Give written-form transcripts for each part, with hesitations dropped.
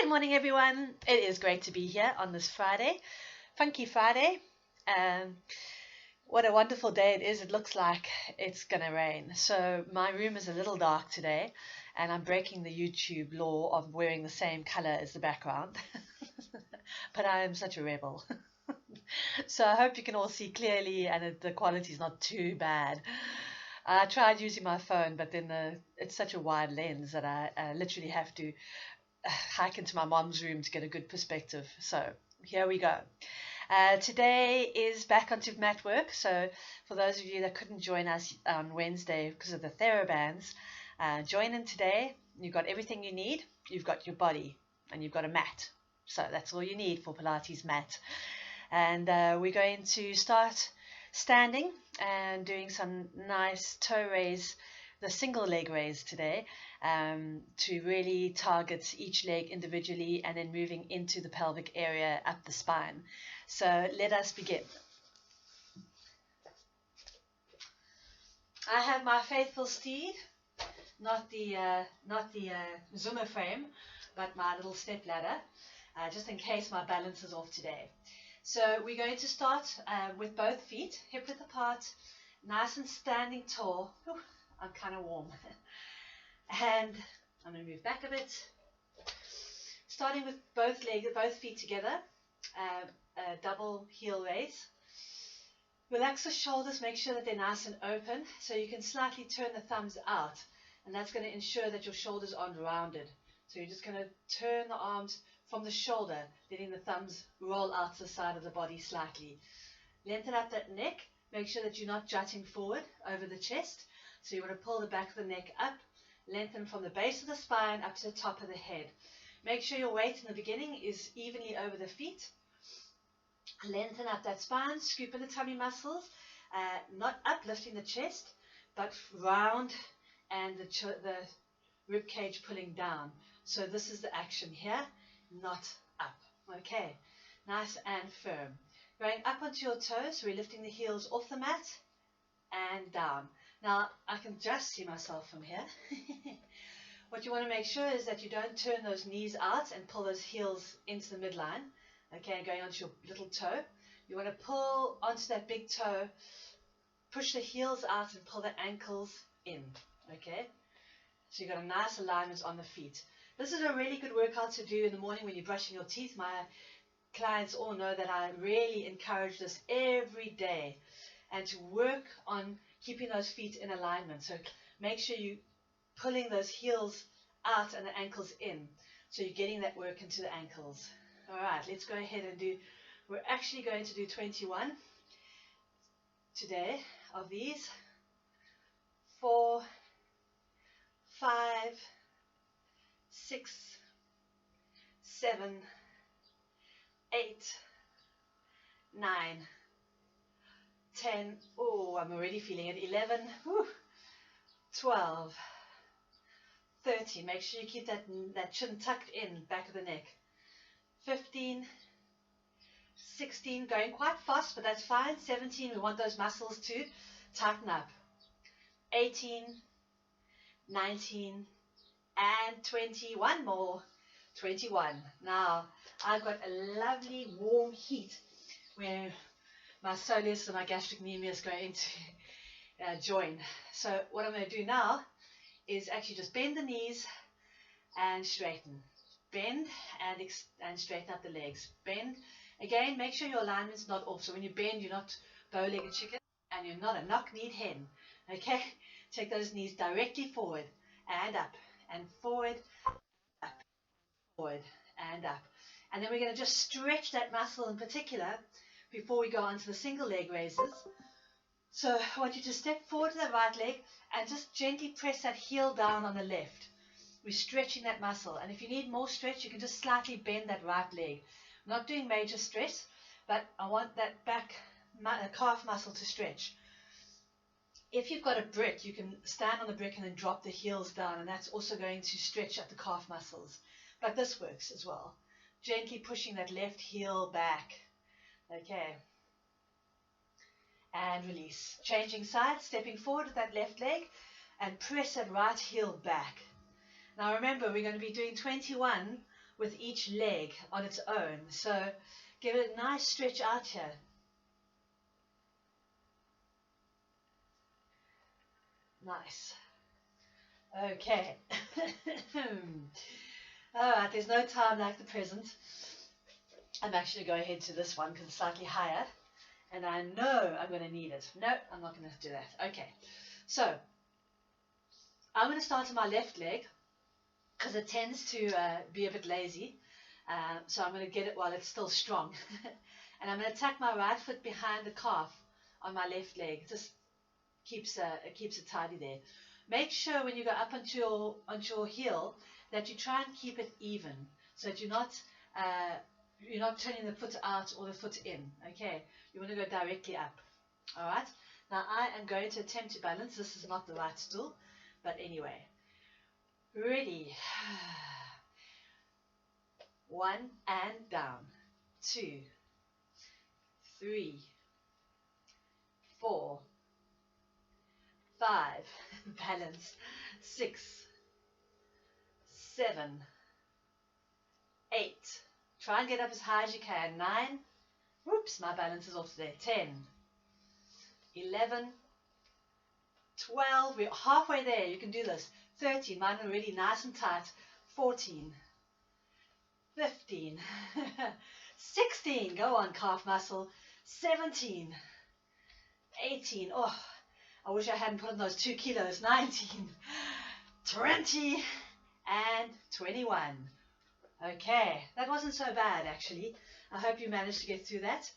Good morning, everyone. It is great to be here on this Friday, Funky Friday. Um, what a wonderful day it is. It looks like it's going to rain. So, my room is a little dark today, and I'm breaking the YouTube law of wearing the same color as the background. But I am such a rebel. So, I hope you can all see clearly and the quality is not too bad. I tried using my phone, but then it's such a wide lens that I literally have to hike into my mom's room to get a good perspective. So here we go. Today is back onto mat work. So for those of you that couldn't join us on Wednesday because of the TheraBands, join in today. You've got everything you need. You've got your body and you've got a mat. So that's all you need for Pilates mat. And we're going to start standing and doing some nice toe raise, the single leg raise today, to really target each leg individually and then moving into the pelvic area up the spine. So let us begin. I have my faithful steed, not the Zuma frame, but my little step ladder, just in case my balance is off today. So we're going to start with both feet, hip width apart, nice and standing tall. Whew, I'm kind of warm. And I'm going to move back a bit. Starting with both feet together, a double heel raise. Relax the shoulders, make sure that they're nice and open, so you can slightly turn the thumbs out, and that's going to ensure that your shoulders aren't rounded. So you're just going to turn the arms from the shoulder, letting the thumbs roll out to the side of the body slightly. Lengthen up that neck, make sure that you're not jutting forward over the chest. So you want to pull the back of the neck up, lengthen from the base of the spine up to the top of the head. Make sure your weight in the beginning is evenly over the feet. Lengthen up that spine, scoop in the tummy muscles, not uplifting the chest, but round and the rib cage pulling down. So this is the action here, not up. Okay, nice and firm. Going up onto your toes, so we're lifting the heels off the mat and down. Now, I can just see myself from here. What you want to make sure is that you don't turn those knees out and pull those heels into the midline. Okay, going onto your little toe. You want to pull onto that big toe, push the heels out and pull the ankles in. Okay, so you've got a nice alignment on the feet. This is a really good workout to do in the morning when you're brushing your teeth. My clients all know that I really encourage this every day, and to work on keeping those feet in alignment. So make sure you're pulling those heels out and the ankles in, so you're getting that work into the ankles. All right, let's go ahead and we're actually going to do 21 today of these. 4, 5, 6, 7, 8, 9, 10, oh, I'm already feeling it, 11, whew, 12, 13, make sure you keep that chin tucked in, back of the neck, 15, 16, going quite fast, but that's fine, 17, we want those muscles to tighten up, 18, 19, and 20, one more, 21. Now, I've got a lovely warm heat where my soleus and my gastrocnemius is going to join. So what I'm going to do now is actually just bend the knees and straighten. Bend and straighten up the legs. Bend. Again, make sure your alignment's not off. So when you bend, you're not bow-legged chicken and you're not a knock-kneed hen. Okay? Take those knees directly forward and up and forward, up, forward and up. And then we're going to just stretch that muscle in particular before we go on to the single leg raises. So I want you to step forward to the right leg and just gently press that heel down on the left. We're stretching that muscle, and if you need more stretch, you can just slightly bend that right leg. I'm not doing major stress, but I want that back calf muscle to stretch. If you've got a brick, you can stand on the brick and then drop the heels down, and that's also going to stretch up the calf muscles. But this works as well. Gently pushing that left heel back. Okay. And release. Changing sides, stepping forward with that left leg, and press that right heel back. Now remember, we're going to be doing 21 with each leg on its own. So give it a nice stretch out here. Nice. Okay. Alright, there's no time like the present. I'm actually going to go ahead to this one because it's slightly higher. And I know I'm going to need it. No, I'm not going to do that. Okay. So, I'm going to start on my left leg because it tends to be a bit lazy. So I'm going to get it while it's still strong. And I'm going to tuck my right foot behind the calf on my left leg. Just keeps it tidy there. Make sure when you go up onto your heel that you try and keep it even, so that you're not turning the foot out or the foot in. Okay, you want to go directly up. All right. Now I am going to attempt to balance. This is not the right stool, but anyway. Ready. 1 and down. 2, 3, 4, 5, balance, 6, 7, 8, try and get up as high as you can, 9, whoops, my balance is off there, 10, 11, 12, we're halfway there, you can do this, 13, mine are really nice and tight, 14, 15, 16, go on calf muscle, 17, 18, oh, I wish I hadn't put on those 2 kilos. 19, 20, and 21. Okay, that wasn't so bad actually. I hope you managed to get through that.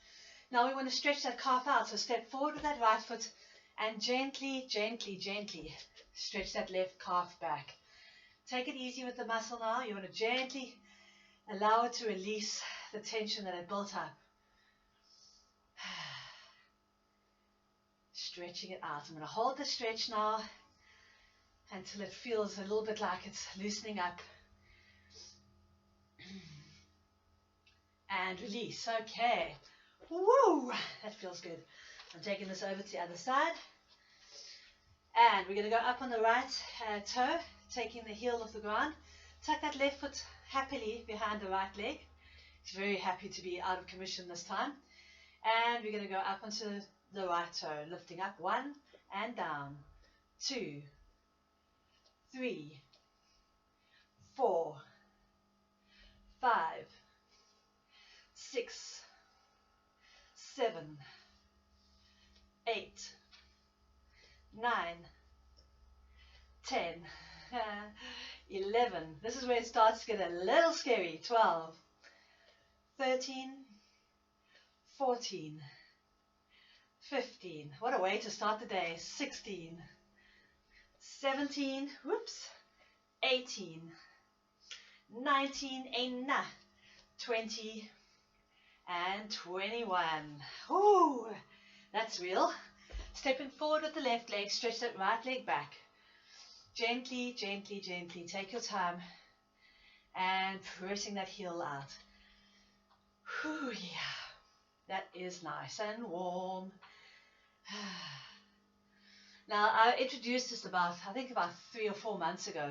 Now we want to stretch that calf out. So step forward with that right foot and gently, gently, gently stretch that left calf back. Take it easy with the muscle now. You want to gently allow it to release the tension that it built up. Stretching it out. I'm going to hold the stretch now until it feels a little bit like it's loosening up. And release. Okay. Woo! That feels good. I'm taking this over to the other side. And we're going to go up on the right toe, taking the heel off the ground. Tuck that left foot happily behind the right leg. It's very happy to be out of commission this time. And we're going to go up onto the right toe, lifting up, 1 and down, 2, 3, 4, 5, 6, 7, 8, 9, 10, 11. This is where it starts to get a little scary. 12, 13, 14, 15. What a way to start the day. 16, 17, whoops, 18, 19, 20, and 21. Ooh, that's real. Stepping forward with the left leg, stretch that right leg back. Gently, gently, gently. Take your time and pressing that heel out. Whew, yeah. That is nice and warm. Now, I introduced this about 3 or 4 months ago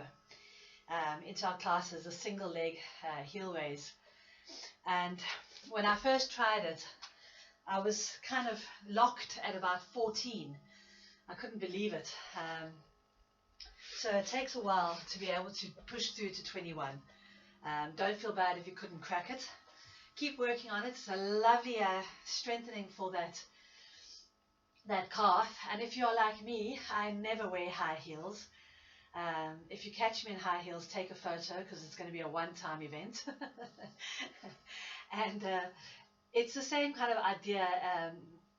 into our classes, a single leg heel raise. And when I first tried it, I was kind of locked at about 14. I couldn't believe it. So it takes a while to be able to push through to 21. Don't feel bad if you couldn't crack it. Keep working on it. It's a lovely strengthening for that calf. And if you're like me, I never wear high heels. If you catch me in high heels, take a photo because it's going to be a one-time event. And it's the same kind of idea.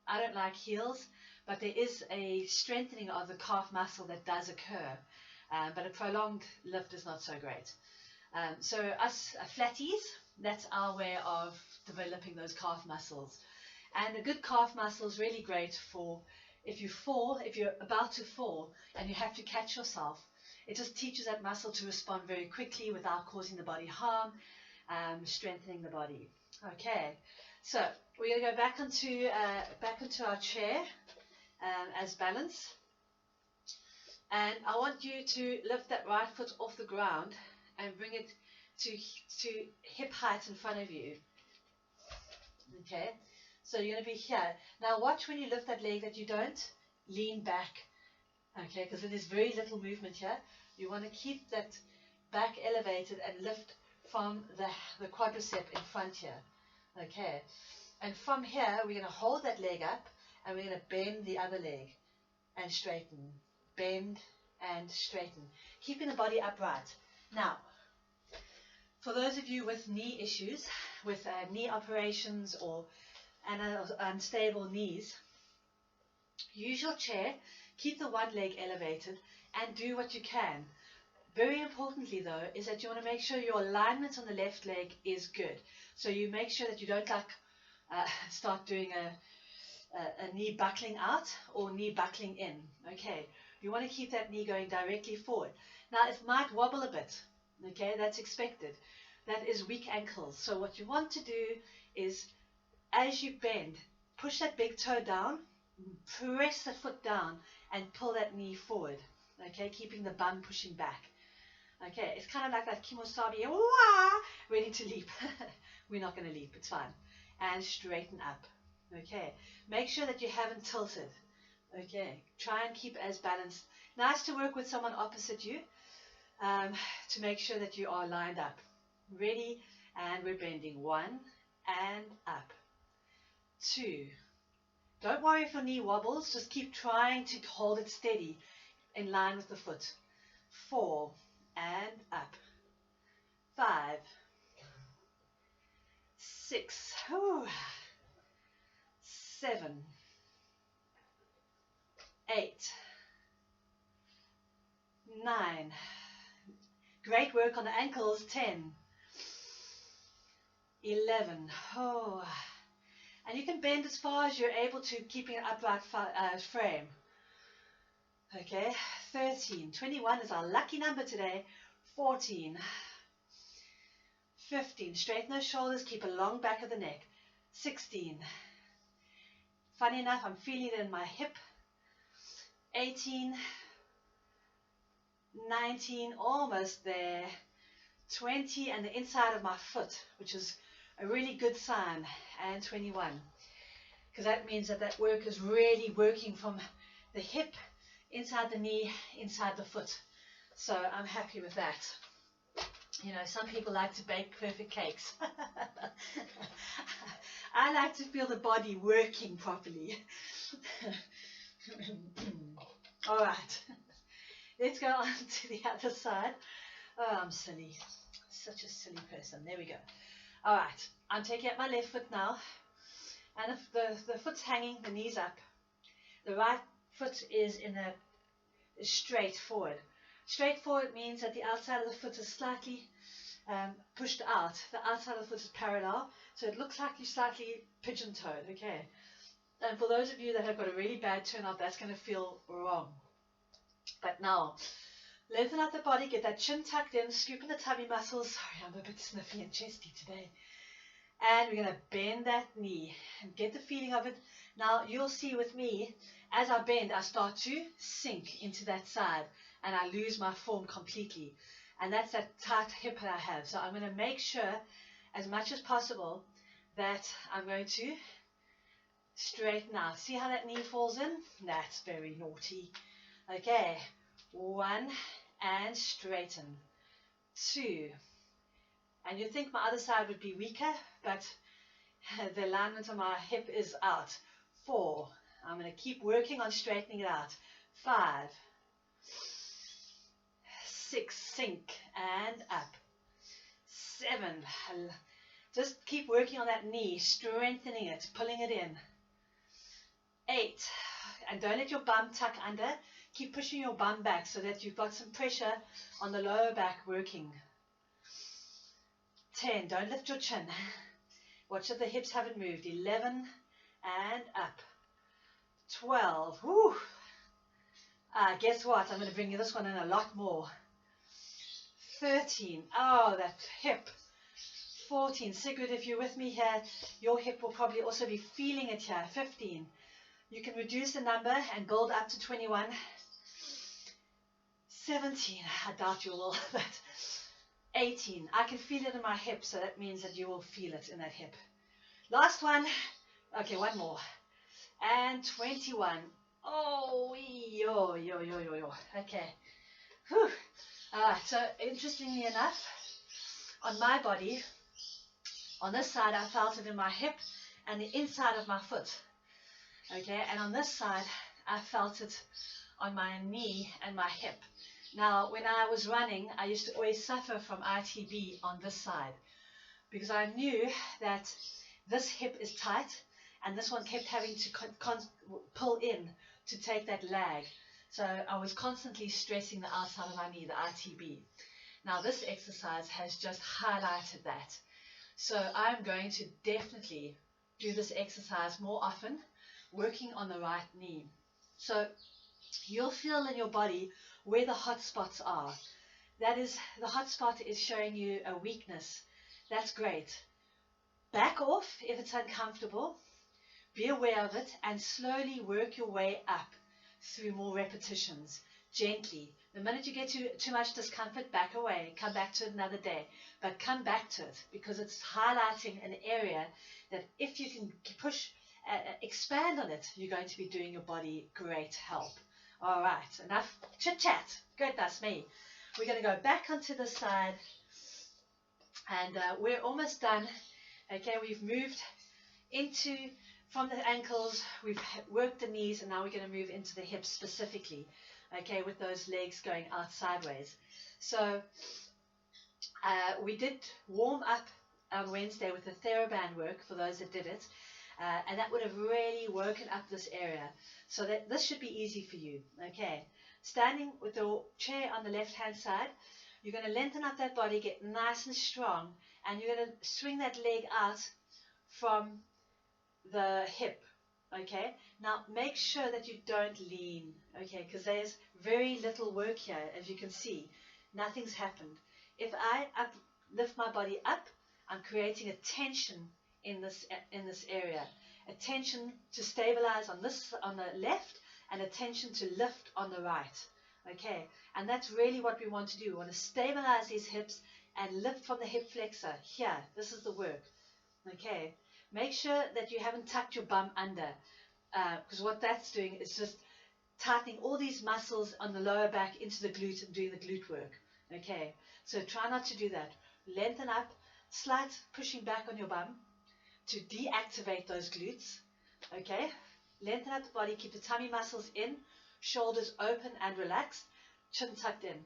I don't like heels, but there is a strengthening of the calf muscle that does occur. But a prolonged lift is not so great. So us flatties, that's our way of developing those calf muscles. And a good calf muscle is really great for if you're about to fall and you have to catch yourself. It just teaches that muscle to respond very quickly without causing the body harm, strengthening the body. Okay, so we're going to go back into our chair as balance. And I want you to lift that right foot off the ground and bring it to hip height in front of you. Okay, so you're going to be here. Now watch when you lift that leg that you don't lean back. Okay, because there's very little movement here. You want to keep that back elevated and lift from the quadricep in front here. Okay, and from here we're going to hold that leg up and we're going to bend the other leg and straighten, bend and straighten, keeping the body upright. Now, for those of you with knee issues, with knee operations or unstable knees, use your chair, keep the one leg elevated and do what you can. Very importantly though, is that you want to make sure your alignment on the left leg is good. So you make sure that you don't start doing a knee buckling out or knee buckling in. Okay, you want to keep that knee going directly forward. Now it might wobble a bit. Okay, that's expected. That is weak ankles. So what you want to do is, as you bend, push that big toe down, press the foot down and pull that knee forward. Okay, keeping the bum pushing back. Okay, it's kind of like that kimosabi, ready to leap. We're not going to leap, it's fine. And straighten up. Okay, make sure that you haven't tilted. Okay, try and keep as balanced. Nice to work with someone opposite you to make sure that you are lined up. Ready, and we're bending. 1 and up. 2. Don't worry if your knee wobbles, just keep trying to hold it steady in line with the foot. 4 and up. 5, 6, 7, 8, 9. Great work on the ankles. 10, 11. And you can bend as far as you're able to, keeping an upright frame. Okay, 13. 21 is our lucky number today. 14. 15. Straighten those shoulders, keep a long back of the neck. 16. Funny enough, I'm feeling it in my hip. 18. 19, almost there. 20, and the inside of my foot, which is a really good sign. And 21, because that means that that work is really working from the hip, inside the knee, inside the foot. So I'm happy with that. You know, some people like to bake perfect cakes. I like to feel the body working properly. All right. Let's go on to the other side. Oh, I'm silly. Such a silly person. There we go. All right. I'm taking out my left foot now. And the foot's hanging, the knee's up. The right foot is in a straight forward. Straight forward means that the outside of the foot is slightly pushed out. The outside of the foot is parallel. So it looks like you're slightly pigeon-toed. Okay. And for those of you that have got a really bad turnout, that's going to feel wrong. But now, lengthen out the body, get that chin tucked in, scoop in the tummy muscles. Sorry, I'm a bit sniffy and chesty today. And we're going to bend that knee and get the feeling of it. Now, you'll see with me, as I bend, I start to sink into that side and I lose my form completely. And that's that tight hip that I have. So I'm going to make sure, as much as possible, that I'm going to straighten out. See how that knee falls in? That's very naughty. Okay, 1 and straighten. 2, and you'd think my other side would be weaker, but the alignment of my hip is out. 4, I'm going to keep working on straightening it out. 5, 6, sink and up. 7, just keep working on that knee, strengthening it, pulling it in. 8, and don't let your bum tuck under. Keep pushing your bum back so that you've got some pressure on the lower back working. 10, don't lift your chin. Watch that the hips haven't moved. 11 and up. 12, whoo. Guess what? I'm going to bring you this one in a lot more. 13, oh, that hip. 14, Sigrid, if you're with me here, your hip will probably also be feeling it here. 15, you can reduce the number and build up to 21. 17, I doubt you will, but 18. I can feel it in my hip, so that means that you will feel it in that hip. Last one. Okay, one more. And 21. Oh, yo, yo, yo, yo, yo. Okay. Whew. All right, so interestingly enough, on my body, on this side, I felt it in my hip and the inside of my foot. Okay, and on this side, I felt it on my knee and my hip. Now, when I was running, I used to always suffer from ITB on this side because I knew that this hip is tight and this one kept having to pull in to take that lag. So I was constantly stressing the outside of my knee, the ITB. Now, this exercise has just highlighted that. So I'm going to definitely do this exercise more often, working on the right knee. So you'll feel in your body where the hot spots are. That is, the hot spot is showing you a weakness. That's great. Back off if it's uncomfortable. Be aware of it and slowly work your way up through more repetitions, gently. The minute you get too much discomfort, back away. Come back to it another day. But come back to it because it's highlighting an area that if you can push, expand on it, you're going to be doing your body great help. All right, enough chit-chat. Goodness me. We're going to go back onto the side and we're almost done. Okay, we've moved from the ankles, we've worked the knees, and now we're going to move into the hips specifically, okay, with those legs going out sideways. So we did warm up on Wednesday with the TheraBand work for those that did it, and that would have really woken up this area. So that this should be easy for you, okay. Standing with your chair on the left-hand side, you're going to lengthen up that body, get nice and strong, and you're going to swing that leg out from the hip, okay. Now make sure that you don't lean, okay, because there's very little work here. As you can see, nothing's happened. If I lift my body up, I'm creating a tension in this area, a tension to stabilize on the left and a tension to lift on the right, okay. And that's really what we want to do. We want to stabilize these hips and lift from the hip flexor. Here, this is the work, okay. Make sure that you haven't tucked your bum under, because what that's doing is just tightening all these muscles on the lower back into the glute and doing the glute work. Okay, so try not to do that. Lengthen up, slight pushing back on your bum to deactivate those glutes. Okay, lengthen up the body, keep the tummy muscles in, shoulders open and relaxed, chin tucked in.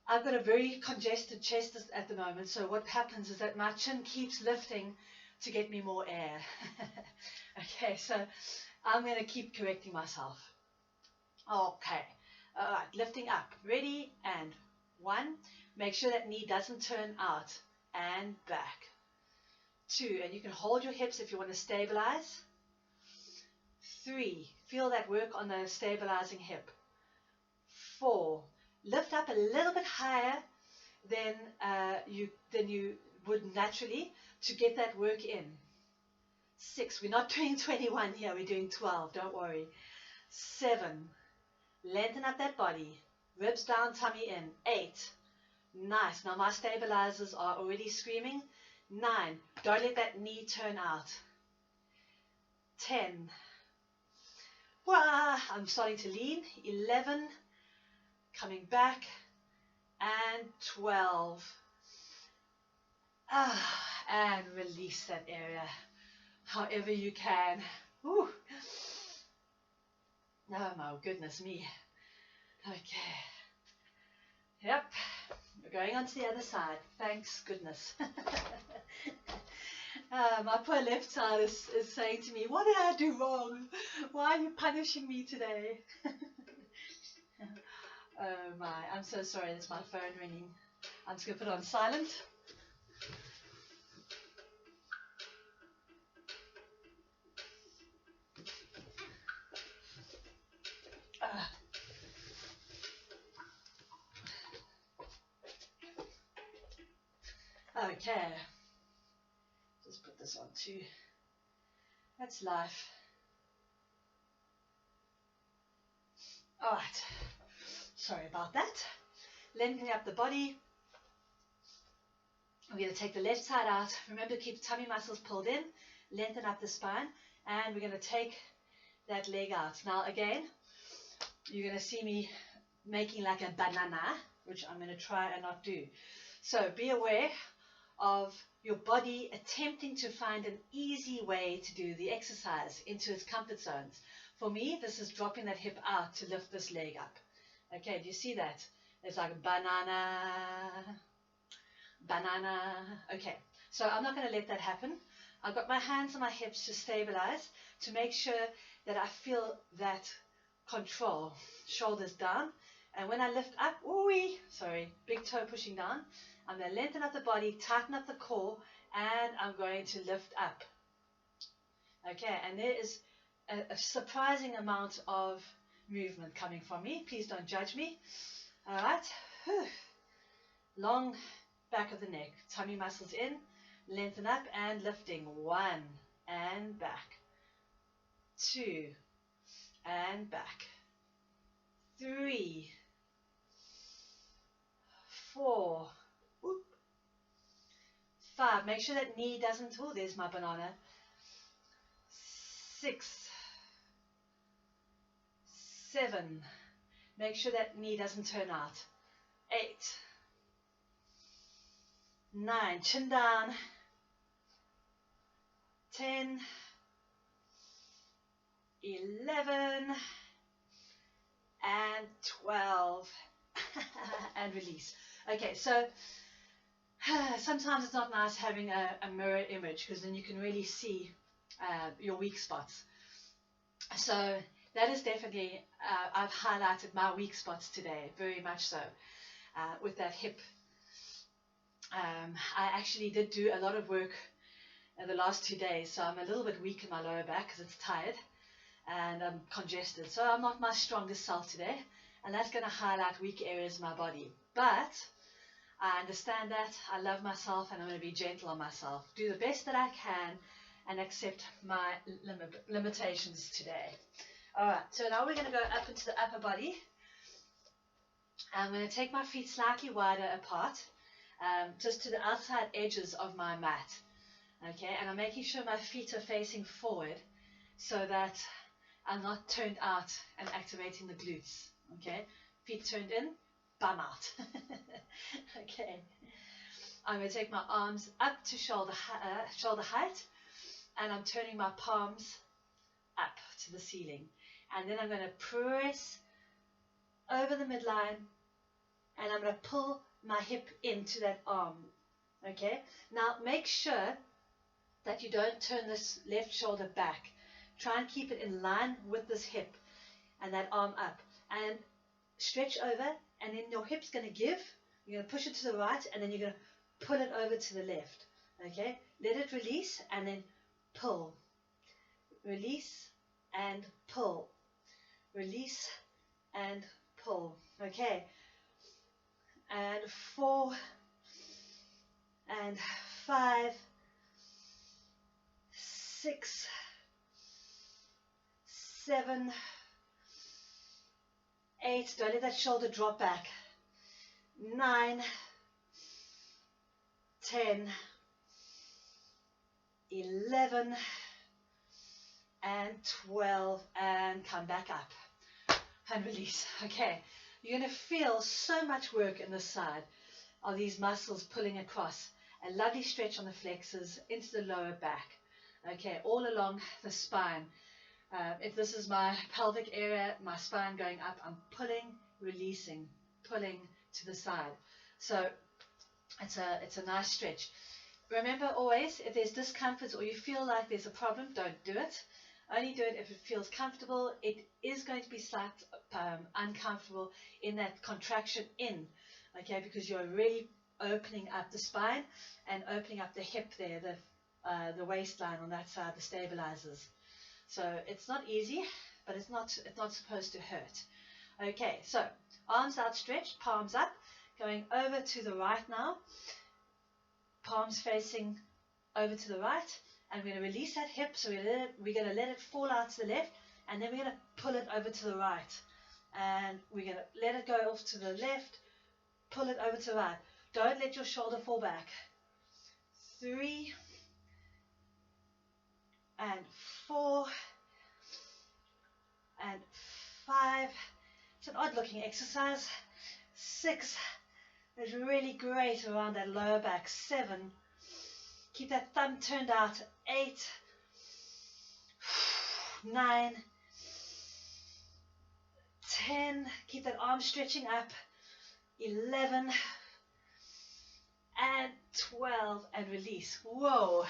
I've got a very congested chest at the moment, so what happens is that my chin keeps lifting to get me more air. Okay, so I'm going to keep correcting myself. Okay, all right, lifting up. Ready, and 1. Make sure that knee doesn't turn out, and back. 2, and you can hold your hips if you want to stabilize. 3, feel that work on the stabilizing hip. 4, lift up a little bit higher than you would naturally, to get that work in. 6, we're not doing 21 here, we're doing 12, don't worry. 7, lengthen up that body, ribs down, tummy in. 8, nice, now my stabilizers are already screaming. 9, don't let that knee turn out. 10, I'm starting to lean. 11, coming back, and 12. And release that area however you can. Whew. Oh my goodness me. Okay. Yep. We're going on to the other side. Thanks goodness. My poor left side is saying to me, what did I do wrong? Why are you punishing me today? Oh my, I'm so sorry, that's my phone ringing. I'm just going to put it on silent. Okay, just put this on too. That's life. All right, sorry about that. Lengthening up the body, We're going to take the left side out. Remember to keep tummy muscles pulled in, lengthen up the spine, and we're going to take that leg out. Now again, you're going to see me making like a banana, which I'm going to try and not do. So be aware of your body attempting to find an easy way to do the exercise into its comfort zones. For me, this is dropping that hip out to lift this leg up. Okay, do you see that? It's like banana, banana. Okay, so I'm not going to let that happen. I've got my hands on my hips to stabilize, to make sure that I feel that control. Shoulders down, and when I lift up, big toe pushing down, I'm going to lengthen up the body, tighten up the core, and I'm going to lift up. Okay, and there is a surprising amount of movement coming from me. Please don't judge me. All right. Whew. Long back of the neck, tummy muscles in, lengthen up and lifting. 1 and back. 2 and back. 3, 4, 5. Make sure that knee doesn't, there's my banana. 6, 7. Make sure that knee doesn't turn out. 8, 9. Chin down. 10, 11, and 12. And release. Okay, so sometimes it's not nice having a mirror image, because then you can really see your weak spots. So that is definitely, I've highlighted my weak spots today, very much so, with that hip. I actually did do a lot of work in the last 2 days, so I'm a little bit weak in my lower back because it's tired and I'm congested. So I'm not my strongest self today, and that's going to highlight weak areas of my body. But I understand that, I love myself, and I'm going to be gentle on myself. Do the best that I can and accept my limitations today. Alright, so now we're going to go up into the upper body. I'm going to take my feet slightly wider apart, just to the outside edges of my mat. Okay, and I'm making sure my feet are facing forward so that I'm not turned out and activating the glutes. Okay, feet turned in, bum out. Okay, I'm going to take my arms up to shoulder height, and I'm turning my palms up to the ceiling. And then I'm going to press over the midline, and I'm going to pull my hip into that arm. Okay, now make sure that you don't turn this left shoulder back. Try and keep it in line with this hip and that arm up, and stretch over, and then your hip's going to give. You're going to push it to the right, and then you're going to pull it over to the left. Okay, let it release, and then pull, release and pull, release and pull. Okay, and 4 and 5, 6, 7, 8. Don't let that shoulder drop back. 9, 10, 11, and 12, and come back up and release. Okay, you're going to feel so much work in this side of these muscles pulling across. A lovely stretch on the flexors into the lower back. Okay, all along the spine. If this is my pelvic area, my spine going up, I'm pulling, releasing, pulling to the side. So it's a nice stretch. Remember always, if there's discomfort or you feel like there's a problem, don't do it. Only do it if it feels comfortable. It is going to be slightly uncomfortable in that contraction in, okay, because you're really opening up the spine and opening up the hip there, the waistline on that side, the stabilizers. So it's not easy, but it's not supposed to hurt. Okay, so arms outstretched, palms up, going over to the right now. Palms facing over to the right, and we're going to release that hip, so we're going to let it fall out to the left, and then we're going to pull it over to the right, and we're going to let it go off to the left, pull it over to the right. Don't let your shoulder fall back. 3 and 4 and 5. It's an odd looking exercise. 6. It's really great around that lower back. 7. Keep that thumb turned out. 8. 9. 10. Keep that arm stretching up. 11. And 12. And release. Whoa.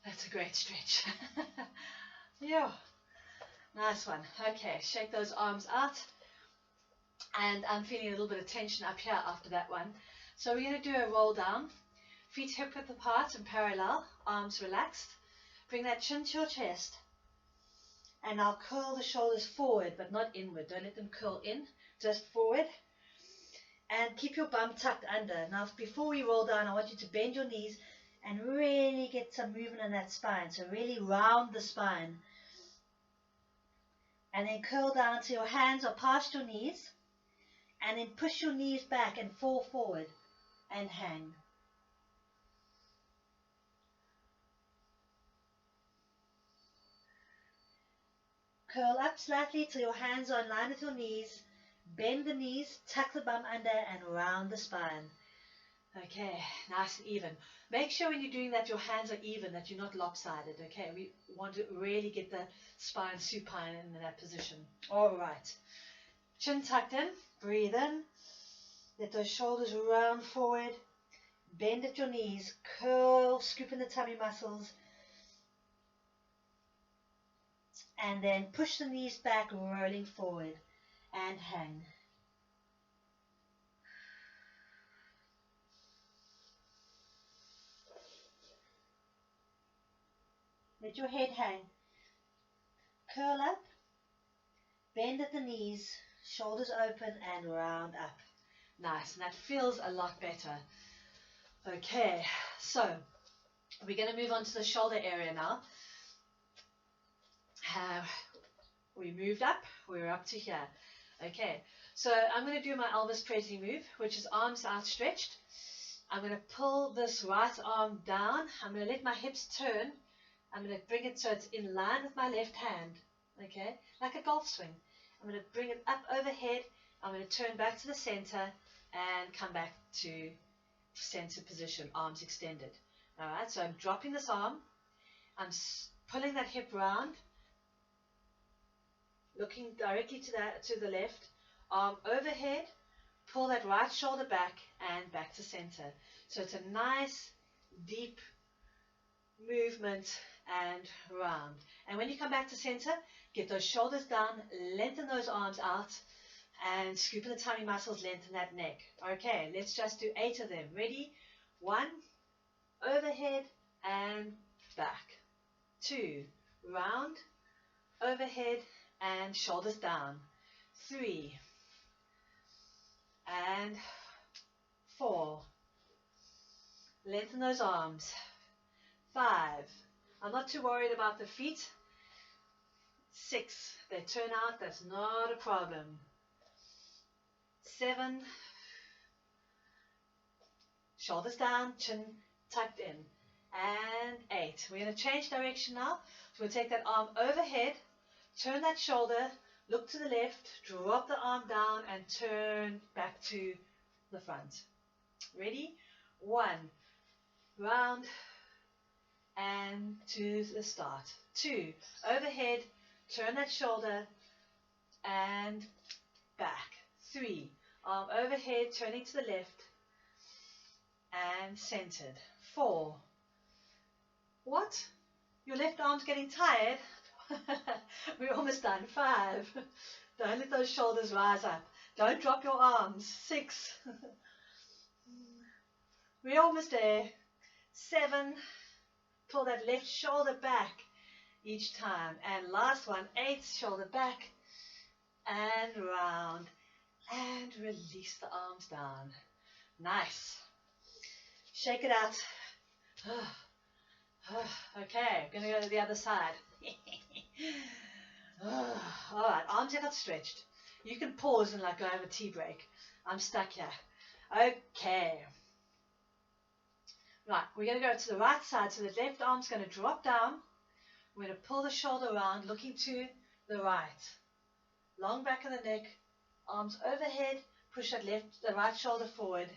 That's a great stretch. Yeah. Nice one. Okay, shake those arms out. And I'm feeling a little bit of tension up here after that one. So we're going to do a roll down. Feet hip width apart and parallel. Arms relaxed. Bring that chin to your chest. And now curl the shoulders forward, but not inward. Don't let them curl in. Just forward. And keep your bum tucked under. Now, before we roll down, I want you to bend your knees and really get some movement in that spine. So really round the spine. And then curl down so your hands are past your knees. And then push your knees back and fall forward and hang. Curl up slightly till your hands are in line with your knees. Bend the knees, tuck the bum under and round the spine. Okay, nice and even. Make sure when you're doing that your hands are even, that you're not lopsided. Okay, we want to really get the spine supine in that position. All right. Chin tucked in, breathe in. Let those shoulders round forward. Bend at your knees, curl, scoop in the tummy muscles. And then push the knees back, rolling forward and hang. Let your head hang. Curl up, bend at the knees, shoulders open and round up. Nice, and that feels a lot better. Okay, so we're going to move on to the shoulder area now. We moved up, we're up to here. Okay, so I'm going to do my Elvis Presley move, which is arms outstretched. I'm going to pull this right arm down. I'm going to let my hips turn. I'm going to bring it so it's in line with my left hand, okay, like a golf swing. I'm going to bring it up overhead. I'm going to turn back to the center and come back to center position, arms extended. All right, so I'm dropping this arm. I'm pulling that hip round, looking directly to the left, arm overhead, pull that right shoulder back and back to center. So it's a nice, deep movement and round. And when you come back to center, get those shoulders down, lengthen those arms out, and scoop in the tummy muscles, lengthen that neck. Okay, let's just do 8 of them. Ready? 1, overhead and back. 2, round, overhead and shoulders down. 3 and 4. Lengthen those arms. 5. I'm not too worried about the feet. 6. They turn out, that's not a problem. 7. Shoulders down, chin tucked in. And 8. We're going to change direction now. So we'll take that arm overhead, turn that shoulder, look to the left, drop the arm down and turn back to the front. Ready? 1. Round and to the start. 2. Overhead, turn that shoulder and back. 3. Arm overhead, turning to the left and centered. 4. What? Your left arm's getting tired? We're almost done. 5. Don't let those shoulders rise up. Don't drop your arms. 6. We're almost there. 7. Pull that left shoulder back each time. And last one, 8. Shoulder back and round. And release the arms down. Nice. Shake it out. Okay, I'm going to go to the other side. All right, arms are outstretched. You can pause and like go have a tea break. I'm stuck here. Okay. Right, we're going to go to the right side. So the left arm's going to drop down. We're going to pull the shoulder around, looking to the right. Long back of the neck, arms overhead, push the right shoulder forward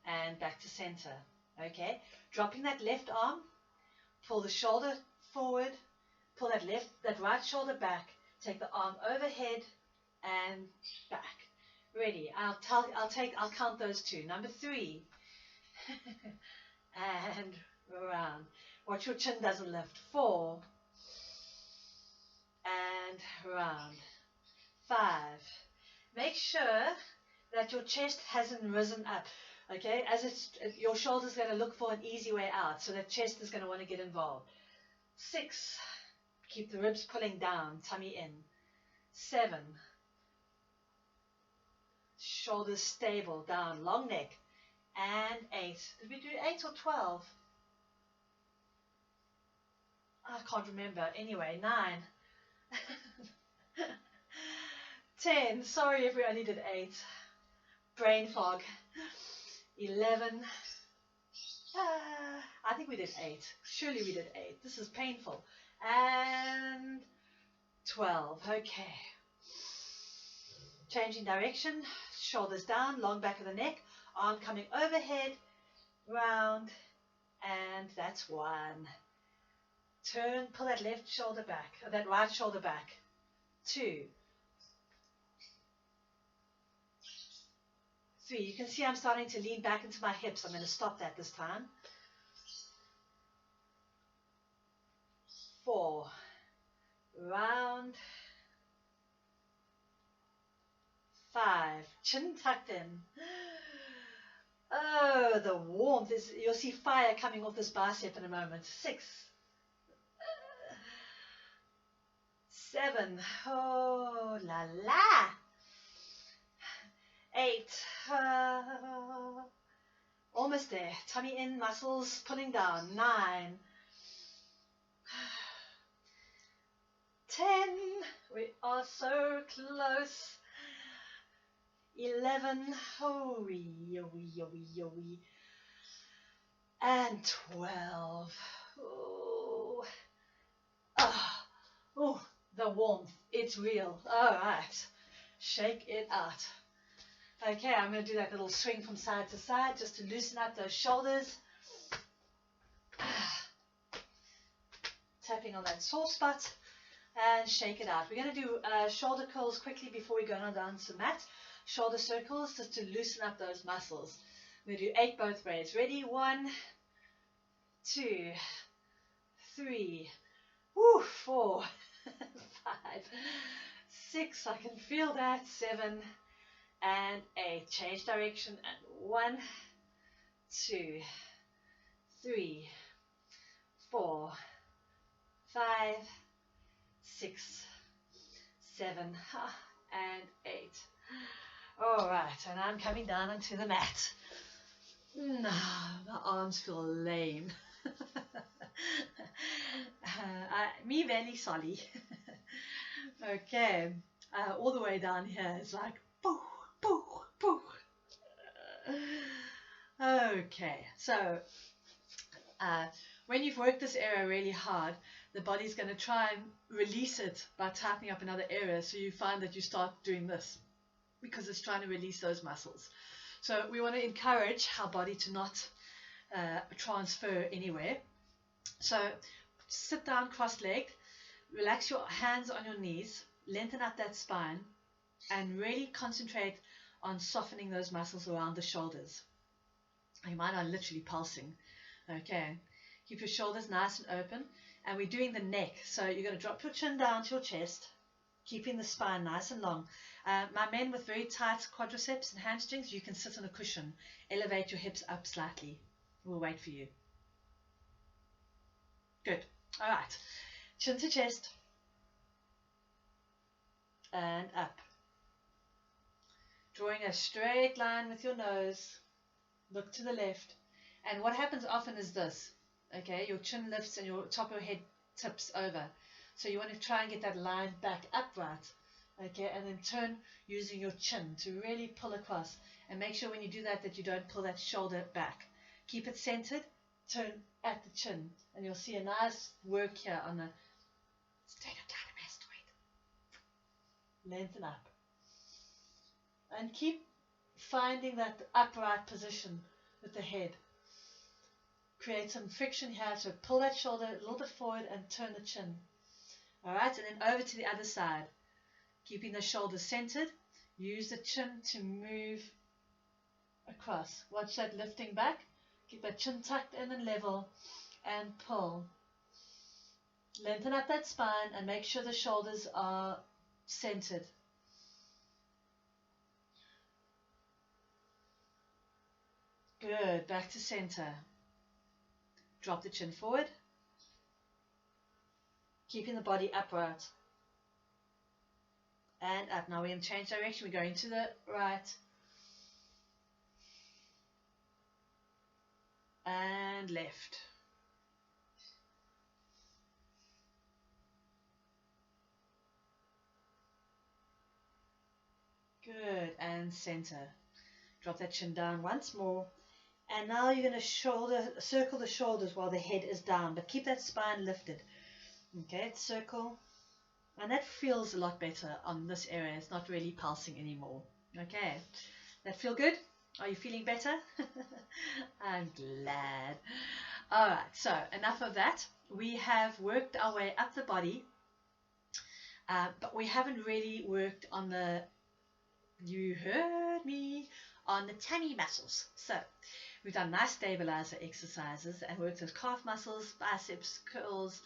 and back to center. Okay, dropping that left arm, pull the shoulder forward, pull that right shoulder back, take the arm overhead and back. Ready? I'll count those two. Number 3. And around. Watch your chin doesn't lift. 4. And round. 5. Make sure that your chest hasn't risen up. Okay, your shoulder's going to look for an easy way out, so the chest is going to want to get involved. 6. Keep the ribs pulling down, tummy in. 7. Shoulders stable, down, long neck. And 8. Did we do 8 or 12? I can't remember. Anyway, 9. 10. Sorry if we only did 8. Brain fog. 11. I think we did 8. Surely we did 8. This is painful. And 12. Okay. Changing direction. Shoulders down, long back of the neck. Arm coming overhead, round, and that's 1. Turn, pull that left shoulder back, or that right shoulder back. 2. 3. You can see I'm starting to lean back into my hips. I'm going to stop that this time. 4. Round. 5. Chin tucked in. Oh, the warmth. You'll see fire coming off this bicep in a moment. 6. 7. Oh, la la. 8. Almost there. Tummy in, muscles pulling down. 9. 10. We are so close. 11. Oh, and 12. Oh. Oh, the warmth. It's real. All right. Shake it out. Okay, I'm going to do that little swing from side to side just to loosen up those shoulders. Tapping on that sore spot and shake it out. We're going to do shoulder curls quickly before we go down to the mat. Shoulder circles just to loosen up those muscles. We're going to do 8 both ways. Ready? 1, 2, 3, 4, 5, 6. I can feel that. 7 and 8. Change direction. And 1, 2, 3, 4, 5, 6, 7, and 8. All right, and I'm coming down onto the mat. No, my arms feel lame. Me very sorry. Okay, all the way down here is like boo, boo, boo. Okay, so when you've worked this area really hard, the body's going to try and release it by tightening up another area. So you find that you start doing this because it's trying to release those muscles. So we want to encourage our body to not transfer anywhere. So sit down cross-legged, relax your hands on your knees, lengthen up that spine, and really concentrate on softening those muscles around the shoulders. You might are literally pulsing. Okay, keep your shoulders nice and open, and we're doing the neck. So you're going to drop your chin down to your chest, keeping the spine nice and long. My men with very tight quadriceps and hamstrings, you can sit on a cushion, elevate your hips up slightly. We'll wait for you. Good. All right, chin to chest and up. Drawing a straight line with your nose. Look to the left. And what happens often is this. Okay, your chin lifts and your top of your head tips over. So you want to try and get that line back upright. Okay, and then turn using your chin to really pull across. And make sure when you do that that you don't pull that shoulder back. Keep it centered, turn at the chin, and you'll see a nice work here on the sternocleidomastoid. Lengthen up. And keep finding that upright position with the head. Create some friction here, so pull that shoulder a little bit forward and turn the chin. Alright, and then over to the other side. Keeping the shoulders centered. Use the chin to move across. Watch that lifting back. Keep that chin tucked in and level. And pull. Lengthen up that spine and make sure the shoulders are centered. Good. Back to center. Drop the chin forward. Keeping the body upright. And up. Now we're going to change direction. We're going to the right. And left. Good. And center. Drop that chin down once more. And now you're going to circle the shoulders while the head is down. But keep that spine lifted. Okay, circle. And that feels a lot better on this area. It's not really pulsing anymore. Okay, that feel good? Are you feeling better? I'm glad. All right, so enough of that. We have worked our way up the body, but we haven't really worked on the, you heard me, on the tummy muscles. So we've done nice stabilizer exercises and worked those calf muscles, biceps, curls.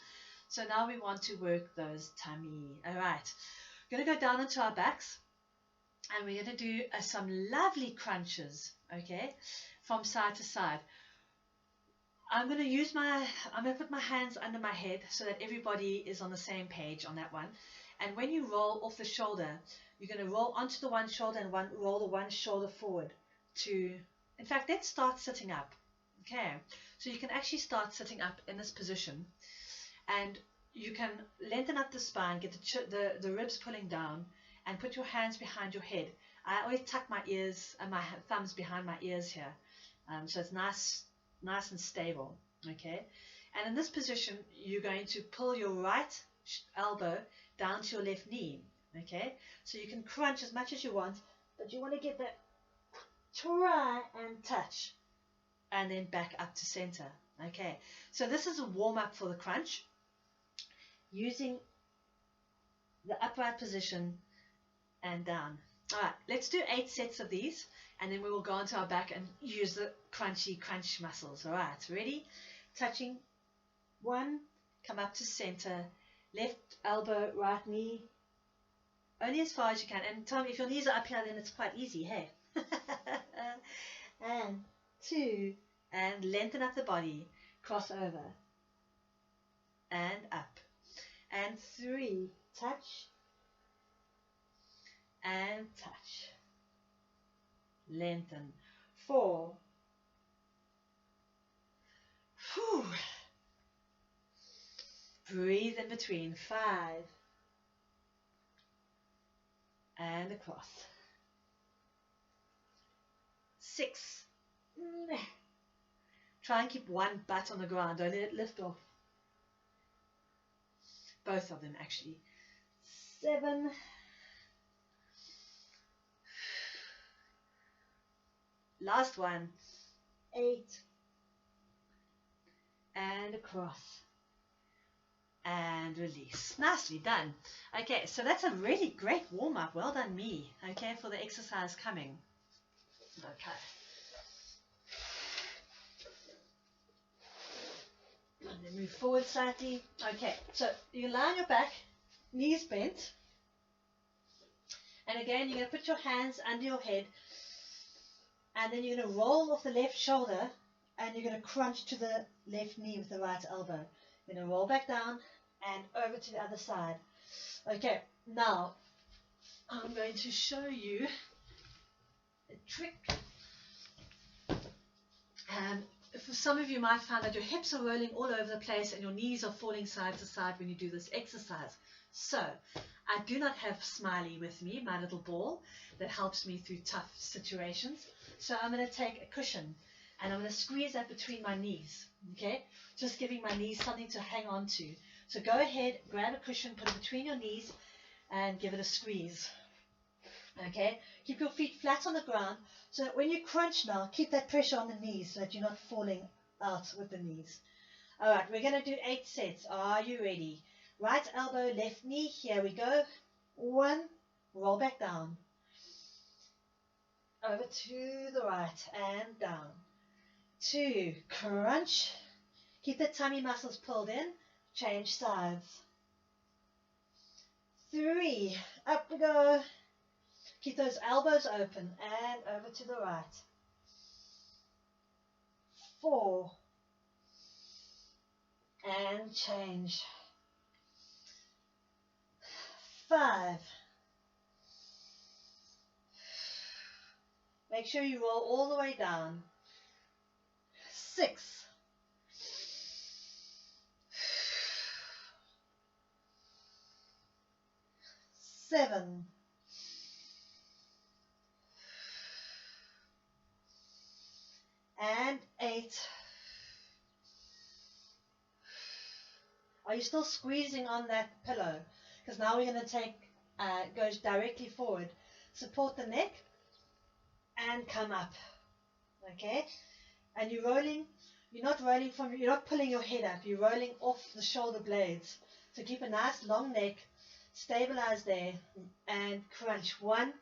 So now we want to work those tummy. All right, we're going to go down onto our backs and we're going to do some lovely crunches, okay, from side to side. I'm going to put my hands under my head so that everybody is on the same page on that one. And when you roll off the shoulder, you're going to roll onto the one shoulder and roll the one shoulder forward to, in fact, let's start sitting up. Okay, so you can actually start sitting up in this position. And you can lengthen up the spine, get the ribs pulling down, and put your hands behind your head. I always tuck my ears and my thumbs behind my ears here, so it's nice and stable. Okay, and in this position, you're going to pull your right elbow down to your left knee. Okay, so you can crunch as much as you want, but you want to get that try and touch, and then back up to center. Okay, so this is a warm up for the crunch. Using the upright position and down. All right, let's do 8 sets of these, and then we will go onto our back and use the crunchy crunch muscles. All right, ready? Touching 1, come up to center, left elbow, right knee, only as far as you can. And Tom, if your knees are up here, then it's quite easy, hey? And 2, and lengthen up the body, cross over, and up. And 3, touch, and touch, lengthen. 4, whew. Breathe in between. 5, and across. 6, try and keep one butt on the ground, don't let it lift off. Both of them actually. 7, last one. 8, and across, and release. Nicely done. Okay, so that's a really great warm-up. Well done me. Okay, for the exercise coming. Okay. And then move forward slightly. Okay, so you lie on your back, knees bent. And again, you're going to put your hands under your head. And then you're going to roll off the left shoulder. And you're going to crunch to the left knee with the right elbow. You're going to roll back down and over to the other side. Okay, now I'm going to show you a trick. For some of you might find that your hips are rolling all over the place and your knees are falling side to side when you do this exercise. So I do not have Smiley with me, my little ball that helps me through tough situations. So I'm going to take a cushion and I'm going to squeeze that between my knees. Okay, just giving my knees something to hang on to. So go ahead, grab a cushion, put it between your knees and give it a squeeze. Okay, keep your feet flat on the ground so that when you crunch now, keep that pressure on the knees so that you're not falling out with the knees. All right, we're going to do 8 sets. Are you ready? Right elbow, left knee. Here we go. 1, roll back down. Over to the right and down. 2, crunch. Keep the tummy muscles pulled in. Change sides. 3, up we go. Keep those elbows open and over to the right. 4, and change. 5. Make sure you roll all the way down. 6. 7. 8. Are you still squeezing on that pillow? Because now we're going to take, goes directly forward. Support the neck and come up. Okay? And you're rolling, you're not pulling your head up, you're rolling off the shoulder blades. So keep a nice long neck, stabilize there, and crunch. 1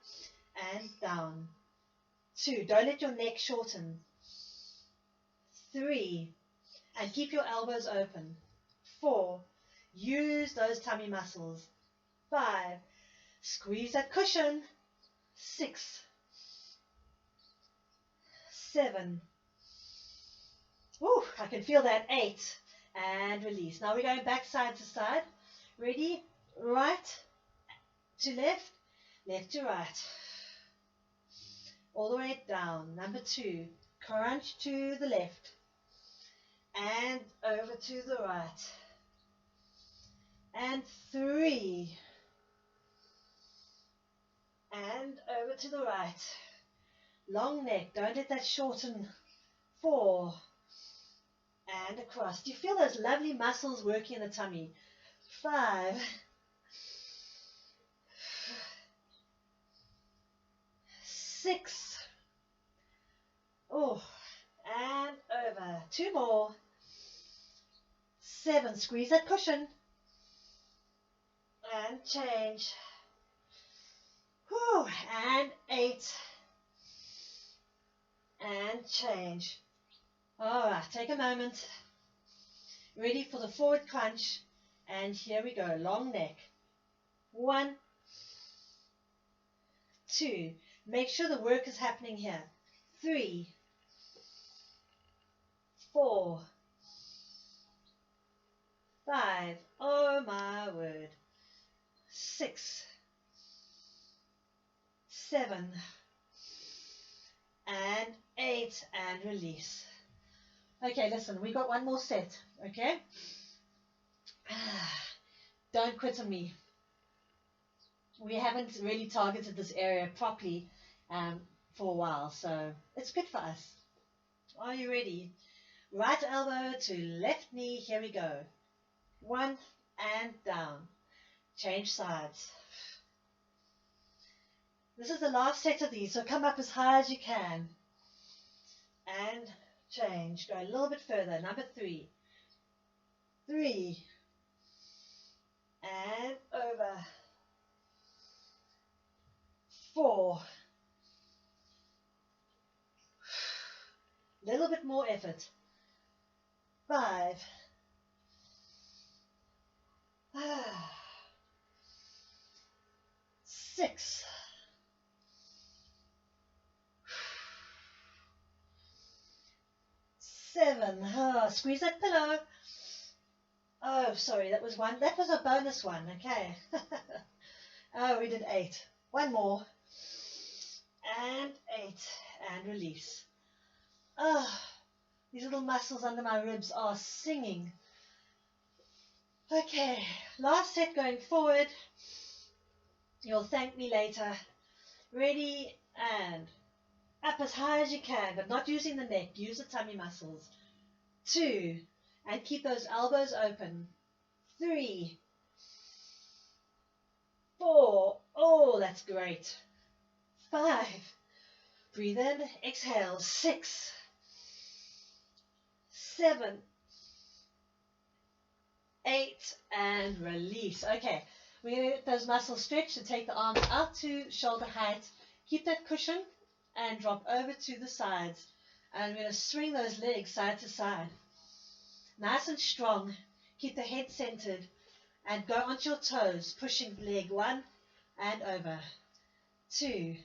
and down. 2, don't let your neck shorten. 3, and keep your elbows open. 4, use those tummy muscles. 5, squeeze that cushion. 6, 7, woo, I can feel that. 8, and release. Now we're going back side to side. Ready? Right to left, left to right. All the way down. Number 2, crunch to the left and over to the right. And 3, and over to the right. Long neck, don't let that shorten. 4, and across. Do you feel those lovely muscles working in the tummy? 5, 6, oh, and over. 2 more. 7, squeeze that cushion and change. Whew, and 8 and change. All right, take a moment. Ready for the forward crunch, and here we go. Long neck. 1, 2, make sure the work is happening here. 3, 4, 5, oh my word. 6, 7, and 8, and release. Okay, listen, we got one more set, okay? Don't quit on me. We haven't really targeted this area properly for a while, so it's good for us. Are you ready? Right elbow to left knee, here we go. 1 and down. Change sides. This is the last set of these, so come up as high as you can. And change. Go a little bit further. Number 3. 3. And over. 4. Little bit more effort. 5. 6. 7. Oh, squeeze that pillow. Oh, sorry, that was one. That was a bonus one. Okay. Oh, we did 8. One more. And 8. And release. Oh, these little muscles under my ribs are singing. Okay, last set going forward. You'll thank me later. Ready, and up as high as you can, but not using the neck. Use the tummy muscles. 2, and keep those elbows open. 3, 4, oh, that's great. 5, breathe in, exhale. 6, 7, 8, and release. Okay, we're going to get those muscles stretched and take the arms out to shoulder height. Keep that cushion and drop over to the sides. And we're going to swing those legs side to side. Nice and strong. Keep the head centered and go onto your toes, pushing leg 1 and over. 2,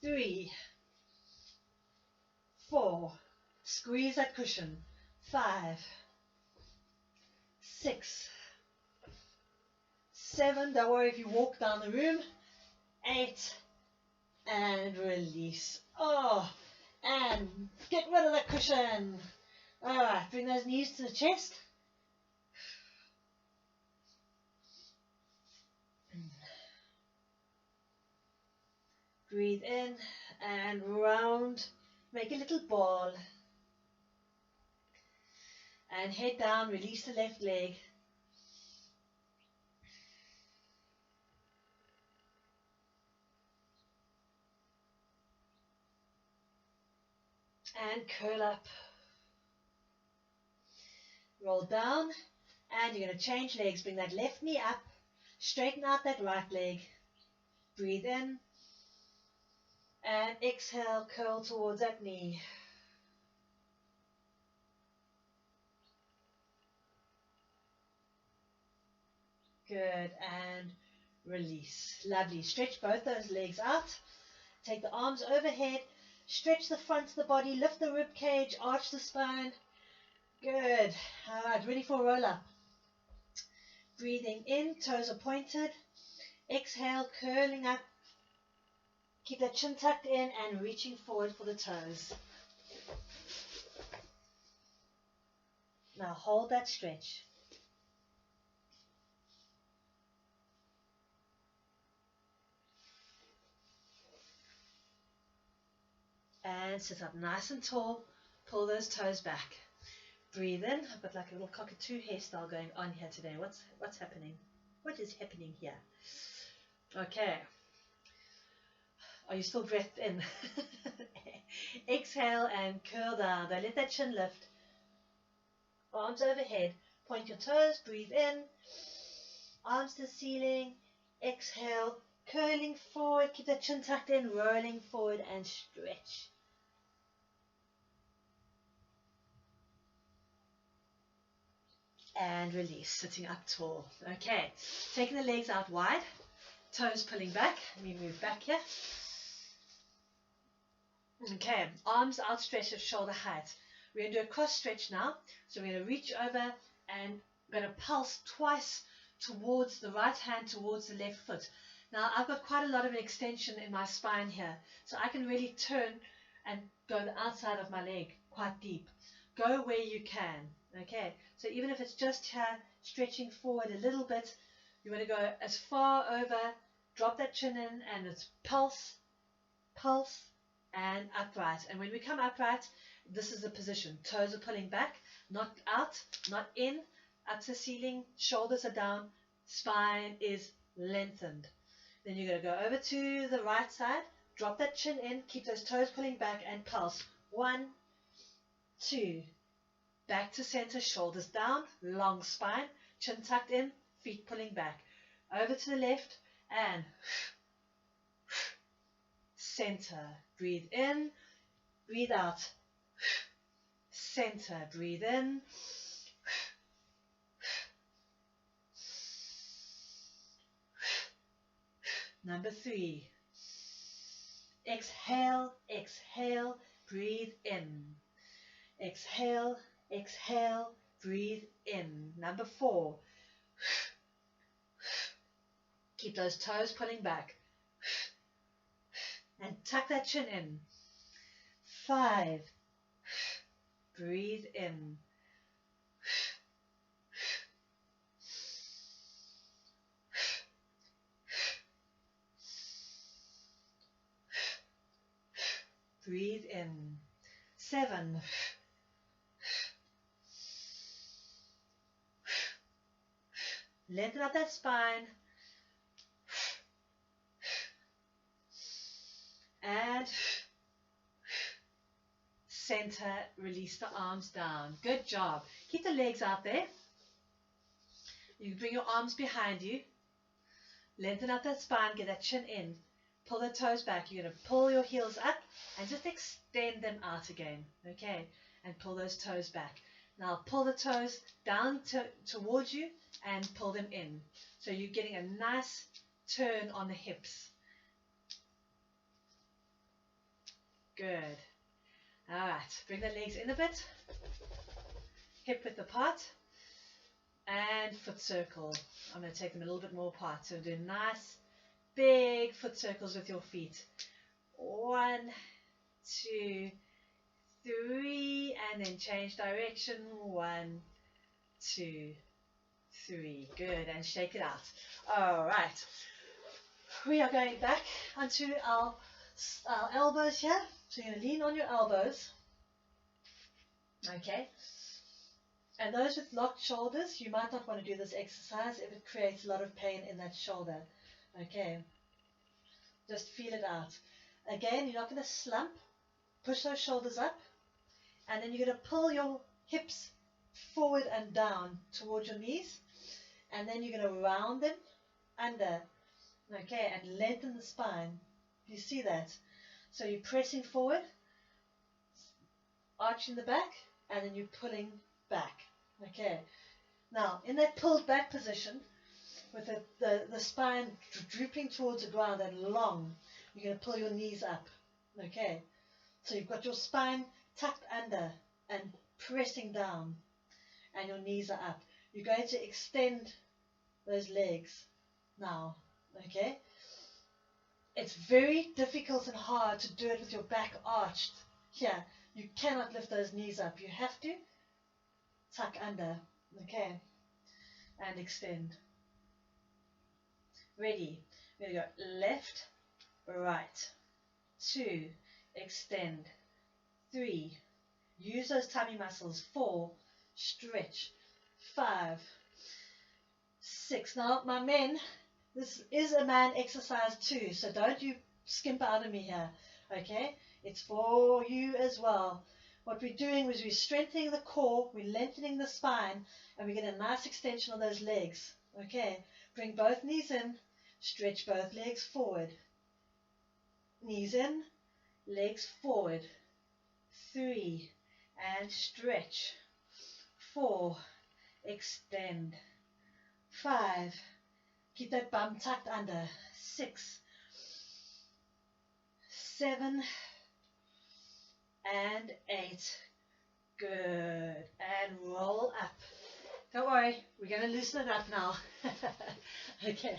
3, 4. Squeeze that cushion. 5, 6, 7. Don't worry if you walk down the room. 8, and release. Oh, and get rid of the cushion. All right, bring those knees to the chest. Breathe in and round. Make a little ball. And head down, release the left leg. And curl up. Roll down. And you're going to change legs. Bring that left knee up. Straighten out that right leg. Breathe in. And exhale, curl towards that knee. Good, and release. Lovely. Stretch both those legs out. Take the arms overhead. Stretch the front of the body. Lift the rib cage. Arch the spine. Good. All right, ready for roll up. Breathing in, toes are pointed. Exhale, curling up. Keep that chin tucked in and reaching forward for the toes. Now hold that stretch. And sit up nice and tall. Pull those toes back. Breathe in. I've got like a little cockatoo hairstyle going on here today. What's happening? What is happening here? Okay. Are you still breathed in? Exhale and curl down. Don't let that chin lift. Arms overhead. Point your toes. Breathe in. Arms to the ceiling. Exhale. Curling forward. Keep that chin tucked in. Rolling forward and stretch. And release. Sitting up tall. Okay. Taking the legs out wide. Toes pulling back. Let me move back here. Okay, arms outstretched at shoulder height. We're going to do a cross stretch now. So we're going to reach over and we're going to pulse twice towards the right hand, towards the left foot. Now I've got quite a lot of an extension in my spine here. So I can really turn and go the outside of my leg quite deep. Go where you can. Okay, so even if it's just here, stretching forward a little bit, you want to go as far over, drop that chin in, and it's pulse, pulse, and upright. And when we come upright, this is the position. Toes are pulling back, not out, not in, up to the ceiling, shoulders are down, spine is lengthened. Then you're going to go over to the right side, drop that chin in, keep those toes pulling back, and pulse. 1, 2, back to center, shoulders down, long spine, chin tucked in, feet pulling back. Over to the left, and center. Breathe in, breathe out. Center. Breathe in. Number 3. Exhale, exhale, breathe in. Exhale, exhale, breathe in. Number 4. Keep those toes pulling back. And tuck that chin in. 5. Breathe in. Breathe in. 7. Lengthen up that spine. And center, release the arms down. Good job. Keep the legs out there. You can bring your arms behind you. Lengthen up that spine, get that chin in. Pull the toes back. You're going to pull your heels up and just extend them out again. Okay? And pull those toes back. Now pull the toes down towards you and pull them in. So you're getting a nice turn on the hips. Good. All right. Bring the legs in a bit. Hip width apart. And foot circle. I'm going to take them a little bit more apart. So do nice big foot circles with your feet. 1, 2, 3, and then change direction. 1, 2, 3. Good, and shake it out. All right. We are going back onto our elbows here. So you're going to lean on your elbows. Okay. And those with locked shoulders, you might not want to do this exercise if it creates a lot of pain in that shoulder. Okay. Just feel it out. Again, you're not going to slump. Push those shoulders up. And then you're going to pull your hips forward and down towards your knees. And then you're going to round them under. Okay, and lengthen the spine. You see that? So you're pressing forward, arching the back, and then you're pulling back. Okay. Now, in that pulled back position, with the spine drooping towards the ground and long, you're going to pull your knees up. Okay. So you've got your spine tucked under and pressing down, and your knees are up. You're going to extend those legs now. Okay. It's very difficult and hard to do it with your back arched. Here, you cannot lift those knees up. You have to tuck under. Okay. And extend. Ready. We're going to go left, right, 2, extend, 3, use those tummy muscles, 4, stretch, 5, 6. Now, my men, this is a man exercise too, so don't you skimp out of me here, okay? It's for you as well. What we're doing is we're strengthening the core, we're lengthening the spine, and we get a nice extension of those legs, okay? Bring both knees in, stretch both legs forward. Knees in, legs forward. 3, and stretch. 4, extend. 5, keep that bum tucked under. 6, 7, and 8. Good. And roll up. Don't worry, we're going to loosen it up now. Okay.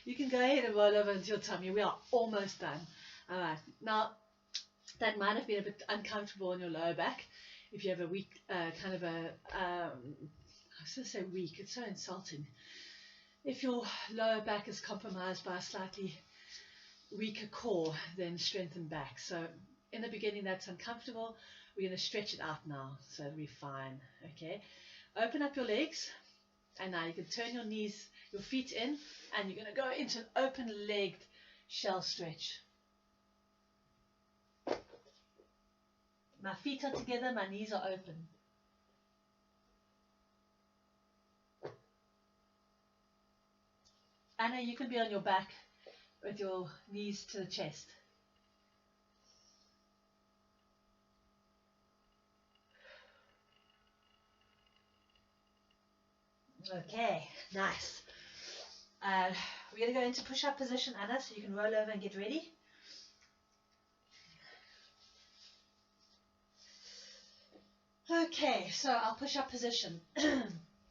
You can go ahead and roll over into your tummy. We are almost done. All right. Now, that might have been a bit uncomfortable on your lower back. If you have a weak, I was going to say weak. It's so insulting. If your lower back is compromised by a slightly weaker core, then strengthen back. So in the beginning, that's uncomfortable. We're going to stretch it out now, so it'll be fine. Okay. Open up your legs, and now you can turn your knees, your feet in, and you're going to go into an open-legged shell stretch. My feet are together, my knees are open. Anna, you can be on your back with your knees to the chest. Okay, nice. We're going to go into push-up position, Anna, so you can roll over and get ready. Okay, so our push-up position.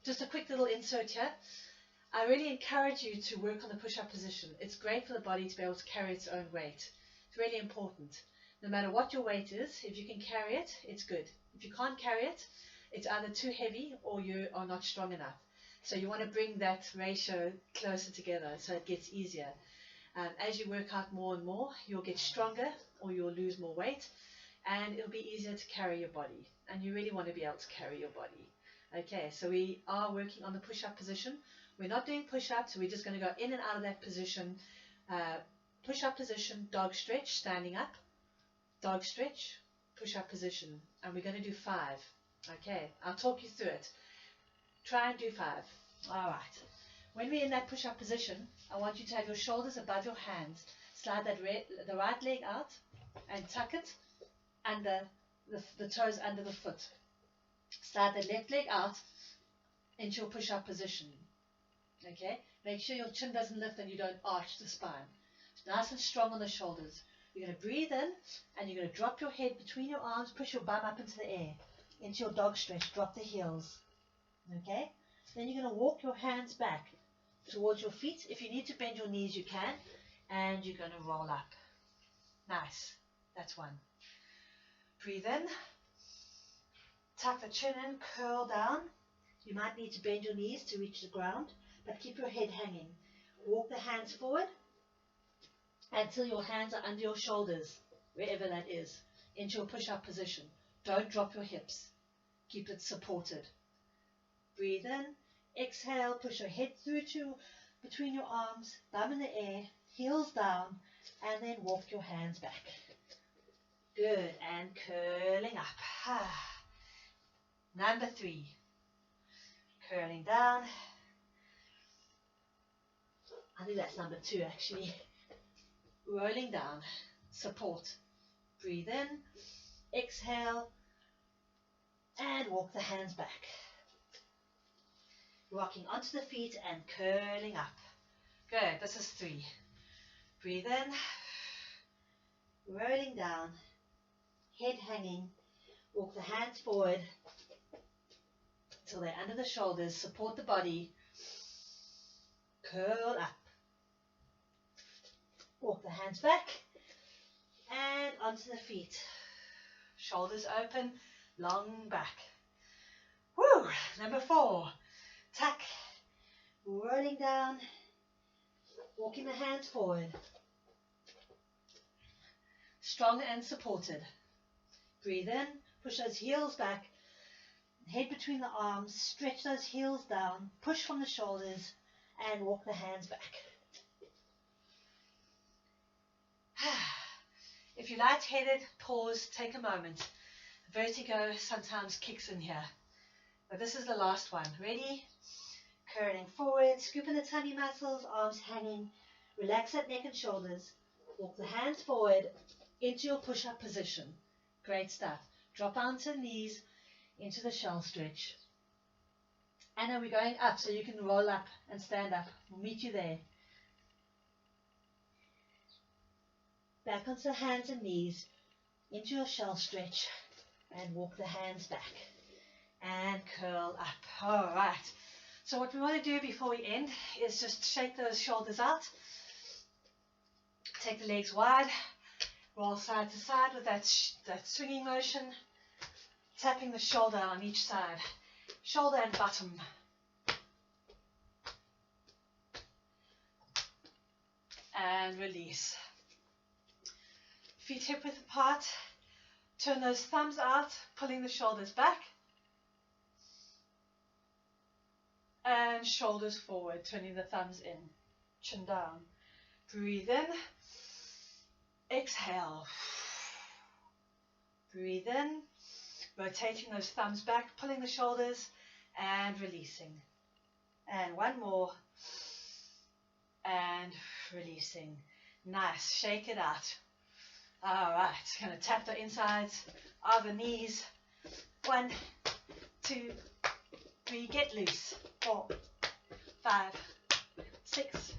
Just a quick little insert here. I really encourage you to work on the push-up position. It's great for the body to be able to carry its own weight. It's really important. No matter what your weight is, if you can carry it, it's good. If you can't carry it, it's either too heavy or you are not strong enough. So you want to bring that ratio closer together so it gets easier. As you work out more and more, you'll get stronger or you'll lose more weight. and it'll be easier to carry your body, and you really want to be able to carry your body. Okay, so we are working on the push-up position. We're not doing push-ups, so we're just going to go in and out of that position. Push-up position, dog stretch, standing up, dog stretch, push-up position, and we're going to do 5. Okay, I'll talk you through it. Try and do 5. All right. When we're in that push-up position, I want you to have your shoulders above your hands. Slide the right leg out and tuck it under the toes under the foot. Slide the left leg out into your push-up position. Okay? Make sure your chin doesn't lift and you don't arch the spine. It's nice and strong on the shoulders. You're going to breathe in and you're going to drop your head between your arms, push your bum up into the air, into your dog stretch, drop the heels. Okay? Then you're going to walk your hands back towards your feet. If you need to bend your knees, you can. And you're going to roll up. Nice. That's 1. Breathe in. Tuck the chin in, curl down. You might need to bend your knees to reach the ground, but keep your head hanging. Walk the hands forward until your hands are under your shoulders, wherever that is, into your push-up position. Don't drop your hips. Keep it supported. Breathe in. Exhale, push your head through to between your arms, thumb in the air, heels down, and then walk your hands back. Good, and curling up. Number 3. Curling down. I think that's number 2 actually. Rolling down, support. Breathe in, exhale, and walk the hands back. Rocking onto the feet and curling up. Good, this is 3. Breathe in, rolling down, head hanging, walk the hands forward until they're under the shoulders, support the body, curl up. Walk the hands back and onto the feet. Shoulders open, long back. Woo! Number 4. Tuck, rolling down, walking the hands forward. Strong and supported. Breathe in, push those heels back, head between the arms, stretch those heels down, push from the shoulders, and walk the hands back. If you're lightheaded, pause, take a moment. Vertigo sometimes kicks in here. But this is the last one. Ready? Curling forward, scooping the tummy muscles, arms hanging. Relax that neck and shoulders. Walk the hands forward into your push-up position. Great stuff. Drop onto the knees into the shell stretch. And then we're going up so you can roll up and stand up. We'll meet you there. Back onto the hands and knees, into your shell stretch, and walk the hands back. And curl up. All right. So what we want to do before we end is just shake those shoulders out. Take the legs wide. Roll side to side with that swinging motion. Tapping the shoulder on each side. Shoulder and bottom. And release. Feet hip width apart. Turn those thumbs out, pulling the shoulders back. And shoulders forward, turning the thumbs in. Chin down. Breathe in. Exhale. Breathe in. Rotating those thumbs back, pulling the shoulders and releasing. And one more. And releasing. Nice. Shake it out. All right. Going to tap the insides of the knees. 1, 2, 3. Get loose. 4, 5, 6,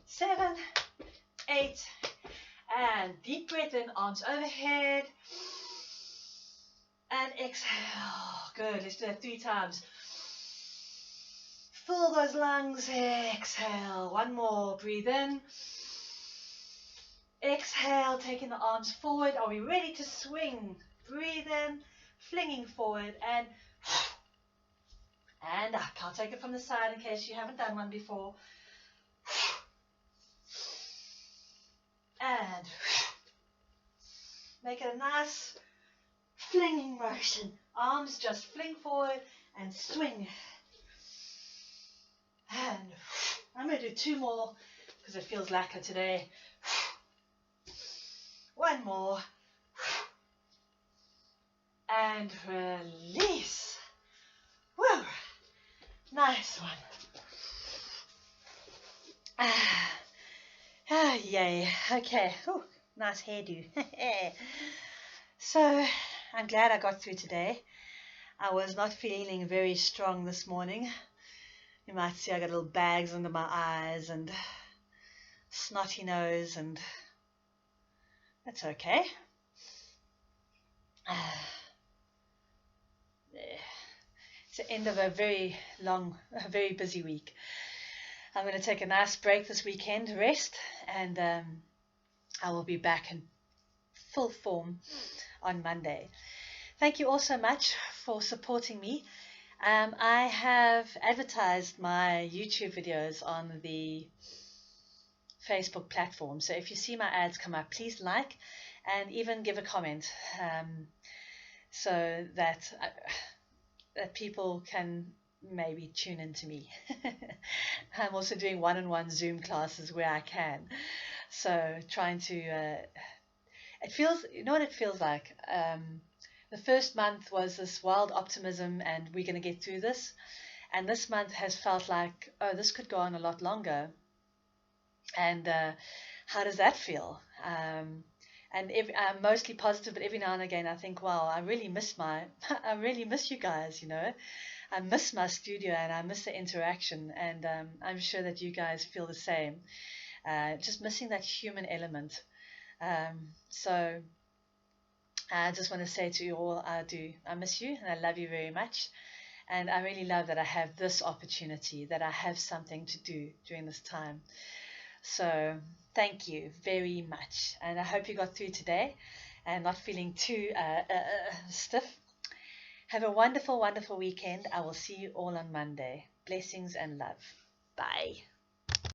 7, 8. And deep breath in. Arms overhead. And exhale. Good. Let's do that 3 times. Fill those lungs. Exhale. One more. Breathe in. Exhale. Taking the arms forward. Are we ready to swing? Breathe in. Flinging forward. And up. I'll take it from the side in case you haven't done one before. And make it a nice flinging motion. Arms just fling forward and swing. And I'm going to do 2 more because it feels lacquer today. 1 more. And release. Woo! Nice one. Yay. Okay. Ooh, nice hairdo. So, I'm glad I got through today. I was not feeling very strong this morning. You might see I got little bags under my eyes and snotty nose, and that's okay. It's the end of a very busy week. I'm going to take a nice break this weekend, rest, and I will be back in full form on Monday. Thank you all so much for supporting me. I have advertised my YouTube videos on the Facebook platform, so if you see my ads come up, please like and even give a comment, so that people can maybe tune into me. I'm also doing one-on-one Zoom classes where I can, so trying to it feels, you know what it feels like, the first month was this wild optimism and we're going to get through this, and this month has felt like, oh, this could go on a lot longer. And how does that feel? And I'm mostly positive, but every now and again I think, wow, I really miss you guys, you know. I miss my studio and I miss the interaction, and I'm sure that you guys feel the same. Just missing that human element. So I just want to say to you all, I miss you and I love you very much. And I really love that I have this opportunity, that I have something to do during this time. So thank you very much. And I hope you got through today and not feeling too stiff. Have a wonderful, wonderful weekend. I will see you all on Monday. Blessings and love. Bye.